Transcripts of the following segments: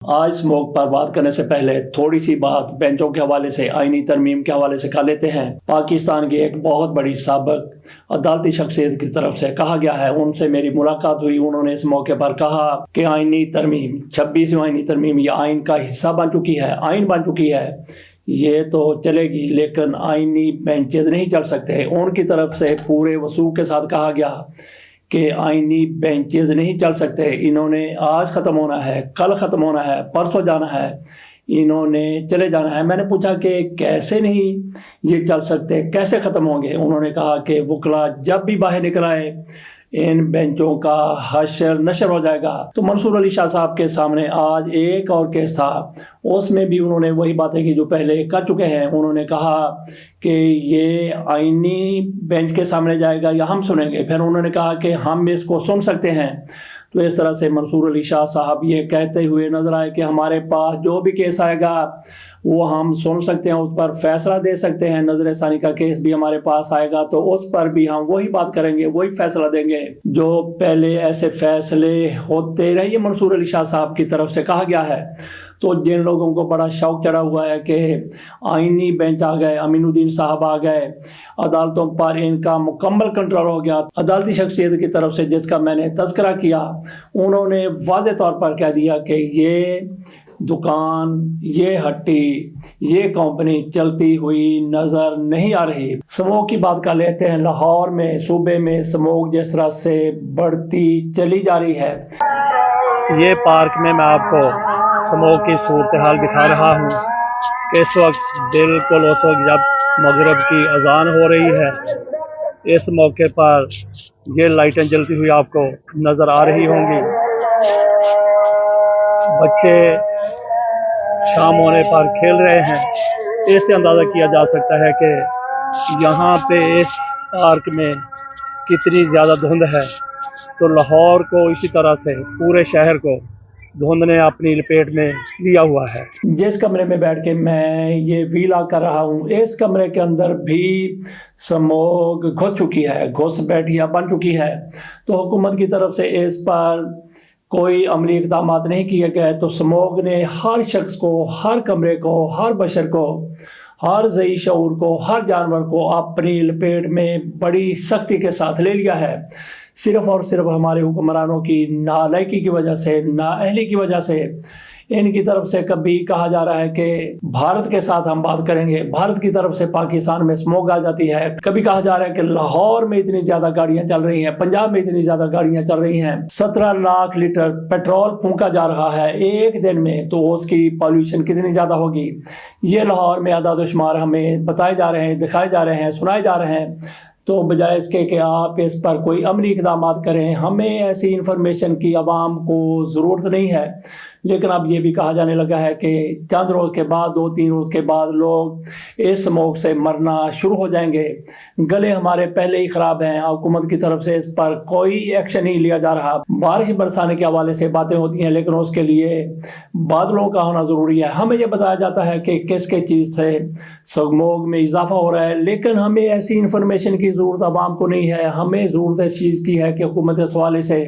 آج اسموک پر بات کرنے سے پہلے تھوڑی سی بات بینچوں کے حوالے سے آئینی ترمیم کے حوالے سے کر لیتے ہیں۔ پاکستان کی ایک بہت بڑی سابق عدالتی شخصیت کی طرف سے کہا گیا ہے، ان سے میری ملاقات ہوئی، انہوں نے اس موقع پر کہا کہ آئینی ترمیم 26ویں آئینی ترمیم یہ آئین کا حصہ بن چکی ہے، آئین بن چکی ہے، یہ تو چلے گی لیکن آئینی بینچز نہیں چل سکتے۔ ان کی طرف سے پورے وثوق کے ساتھ کہا گیا کہ آئینی بینچز نہیں چل سکتے، انہوں نے آج ختم ہونا ہے، کل ختم ہونا ہے، پرسوں جانا ہے، انہوں نے چلے جانا ہے۔ میں نے پوچھا کہ کیسے نہیں یہ چل سکتے، کیسے ختم ہوں گے؟ انہوں نے کہا کہ وکلا جب بھی باہر نکل آئے ان بینچوں کا حشر نشر ہو جائے گا۔ تو منصور علی شاہ صاحب کے سامنے آج ایک اور کیس تھا، اس میں بھی انہوں نے وہی باتیں کی جو پہلے کر چکے ہیں۔ انہوں نے کہا کہ یہ آئینی بینچ کے سامنے جائے گا یا ہم سنیں گے، پھر انہوں نے کہا کہ ہم اس کو سن سکتے ہیں۔ تو اس طرح سے منصور علی شاہ صاحب یہ کہتے ہوئے نظر آئے کہ ہمارے پاس جو بھی کیس آئے گا وہ ہم سن سکتے ہیں، اس پر فیصلہ دے سکتے ہیں۔ نظر ثانی کا کیس بھی ہمارے پاس آئے گا تو اس پر بھی ہم وہی بات کریں گے، وہی فیصلہ دیں گے جو پہلے ایسے فیصلے ہوتے رہے۔ یہ منصور علی شاہ صاحب کی طرف سے کہا گیا ہے۔ تو جن لوگوں کو بڑا شوق چڑھا ہوا ہے کہ آئینی بینچ آ گئے، امین الدین صاحب آ گئے، عدالتوں پر ان کا مکمل کنٹرول ہو گیا، عدالتی شخصیت کی طرف سے جس کا میں نے تذکرہ کیا، انہوں نے واضح طور پر کہہ دیا کہ یہ دکان، یہ ہٹی، یہ کمپنی چلتی ہوئی نظر نہیں آ رہی۔ سموگ کی بات کر لیتے ہیں۔ لاہور میں، صوبے میں سموگ جس طرح سے بڑھتی چلی جا رہی ہے، یہ پارک میں آپ کو سموگ کی صورتحال دکھا رہا ہوں کہ اس وقت بالکل اس وقت جب مغرب کی اذان ہو رہی ہے، اس موقع پر یہ لائٹیں جلتی ہوئی آپ کو نظر آ رہی ہوں گی۔ بچے شام ہونے پر کھیل رہے ہیں۔ اس سے اندازہ کیا جا سکتا ہے کہ یہاں پہ اس پارک میں کتنی زیادہ دھند ہے۔ تو لاہور کو اسی طرح سے پورے شہر کو دھند نے اپنی لپیٹ میں لیا ہوا ہے۔ جس کمرے میں بیٹھ کے میں یہ ویلاگ کر رہا ہوں، اس کمرے کے اندر بھی سموگ گھس چکی ہے، گھس بیٹھیا بن چکی ہے۔ تو حکومت کی طرف سے اس پر کوئی عملی اقدامات نہیں کیے گئے۔ تو سموگ نے ہر شخص کو، ہر کمرے کو، ہر بشر کو، ہر ذی شعور کو، ہر جانور کو اپنی لپیٹ میں بڑی سختی کے ساتھ لے لیا ہے، صرف اور صرف ہمارے حکمرانوں کی نالائکی کی وجہ سے، نااہلی کی وجہ سے۔ ان کی طرف سے کبھی کہا جا رہا ہے کہ بھارت کے ساتھ ہم بات کریں گے، بھارت کی طرف سے پاکستان میں سموگ آ جاتی ہے۔ کبھی کہا جا رہا ہے کہ لاہور میں اتنی زیادہ گاڑیاں چل رہی ہیں، پنجاب میں اتنی زیادہ گاڑیاں چل رہی ہیں، 17 لاکھ لیٹر پیٹرول پھونکا جا رہا ہے ایک دن میں، تو اس کی پالیوشن کتنی زیادہ ہوگی۔ یہ لاہور میں اعداد و شمار ہمیں بتائے جا رہے ہیں، دکھائے جا رہے ہیں، سنائے جا رہے ہیں۔ تو بجائے اس کے کہ آپ اس پر کوئی عملی اقدامات کریں، ہمیں ایسی انفارمیشن کی عوام کو ضرورت نہیں ہے۔ لیکن اب یہ بھی کہا جانے لگا ہے کہ چند روز کے بعد، 2-3 روز کے بعد لوگ اس سموگ سے مرنا شروع ہو جائیں گے۔ گلے ہمارے پہلے ہی خراب ہیں، حکومت کی طرف سے اس پر کوئی ایکشن نہیں لیا جا رہا۔ بارش برسانے کے حوالے سے باتیں ہوتی ہیں لیکن اس کے لیے بادلوں کا ہونا ضروری ہے۔ ہمیں یہ بتایا جاتا ہے کہ کس چیز سے سموگ میں اضافہ ہو رہا ہے، لیکن ہمیں ایسی انفارمیشن کی ضرورت عوام کو نہیں ہے۔ ہمیں ضرورت اس چیز کی ہے کہ حکومت اس حوالے سے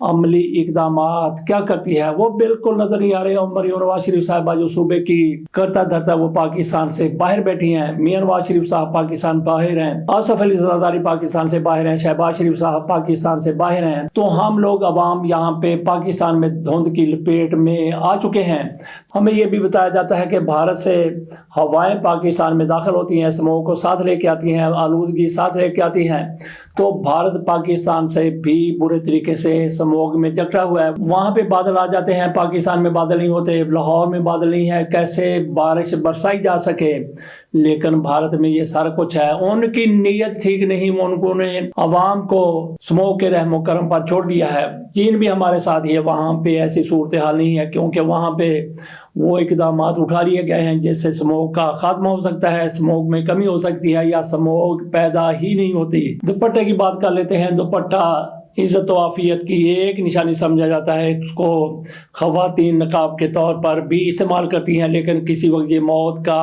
عملی اقدامات کیا کرتی ہے، وہ بالکل نظر نہیں آ رہے۔ مریم نواز شریف صاحبہ جو صوبے کی کرتا دھرتا وہ پاکستان سے باہر بیٹھی ہیں، میاں نواز شریف صاحب پاکستان باہر ہیں، آصف علی زرداری پاکستان سے باہر ہیں، شہباز شریف صاحب پاکستان سے باہر ہیں۔ تو ہم لوگ عوام یہاں پہ پاکستان میں دھند کی لپیٹ میں آ چکے ہیں۔ ہمیں یہ بھی بتایا جاتا ہے کہ بھارت سے ہوائیں پاکستان میں داخل ہوتی ہیں، سموگ کو ساتھ لے کے آتی ہیں، آلودگی ساتھ لے کے آتی ہیں۔ تو بھارت پاکستان سے بھی برے طریقے سے سموگ میں جکڑا ہوا ہے۔ وہاں پہ بادل آ جاتے ہیں، پاکستان میں بادل نہیں ہوتے، لاہور میں بادل نہیں ہے، کیسے بارش برسائی جا سکے؟ لیکن بھارت میں یہ سارا کچھ ہے۔ ان کی نیت ٹھیک نہیں، ان نے عوام کو سموگ کے رحم و کرم پر چھوڑ دیا ہے۔ چین بھی ہمارے ساتھ ہی ہے، وہاں پہ ایسی صورتحال نہیں ہے کیونکہ وہاں پہ وہ اقدامات اٹھا لیے گئے ہیں جس سے سموگ کا خاتمہ ہو سکتا ہے، سموگ میں کمی ہو سکتی ہے یا سموگ پیدا ہی نہیں ہوتی۔ دوپٹے کی بات کر لیتے ہیں۔ دوپٹہ عزت و عافیت کی ایک نشانی سمجھا جاتا ہے، اس کو خواتین نقاب کے طور پر بھی استعمال کرتی ہیں، لیکن کسی وقت یہ موت کا